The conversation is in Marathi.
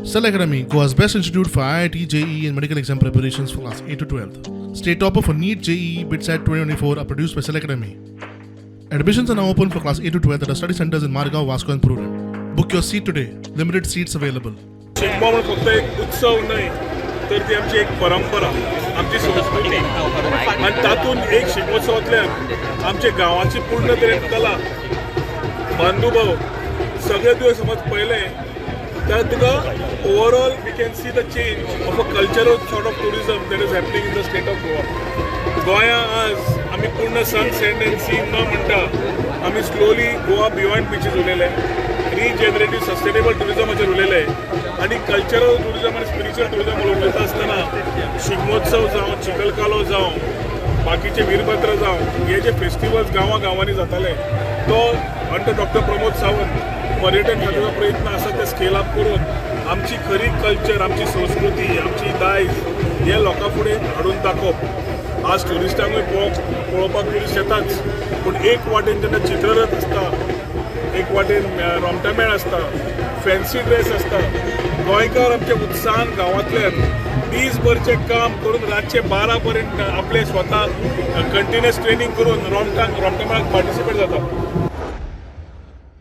Cell Academy, Goa's best institute for IIT, JEE and medical exam preparations for class 8 to 12th. State topper for NEET, JEE, BITSAT 2024 are produced by Cell Academy. Admissions are now open for class 8 to 12th at our study centers in Margao, Vasco and Purun. Book your seat today. Limited seats available. Shigmo म्हणून फक्त एक उत्सव न्हय तर ती आमची एक परंपरा आमची संस्कृती आणि तातूंत एक शिगमोत्सवांतल्यान आमच्या गांवाची पूर्ण तरेन कला बांधुभाव सगळे तुवें समज पळयले जाल्यार तुका overall we can see the change of a cultural sort of tourism that is happening in the state of Goa. गोंया आज आमी पूर्ण सन सँड एंड सी न म्हणटा आमी स्लोली गोवा बियॉन्ड बिचीस उलयले, रिजेनरेटीव सस्टेनेबल टुरिजमाचेर उलयले आणि कल्चरल टुरिजम आणि स्पिरिच्युअल टुरिजम उलयता आसतना शिगमोत्सव जावं, चिखलकालो जावं, बाकीचे वीरभद्र जावं, हे जे फेस्टिवल्स गांवांनी जाताले तो अंडर डॉक्टर प्रमोद सावंत पर्यटन खात्याचो प्रयत्न आसा ते स्केल अप करून आमची खरी कल्चर, आमची संस्कृती, आमची दायज हे लोकां फुडें हाडून दाखोवप. आज ट्युरिस्टांकूय पळोवपाक ट्युरिस्ट येताच, पूण एक वाटेन जेन्ना चित्ररथ आसता, एक वाटेन रोमटामेळ आसता, फॅन्सी ड्रेस आसता, गोंयकार आमचे उत्साहान गांवांतल्यान दीसभरचें काम करून रातचे 12 पर्यंत आपले स्वता कंटिन्युअस ट्रेनिंग करून रोमटामेळाक पार्टिसिपेट जाता.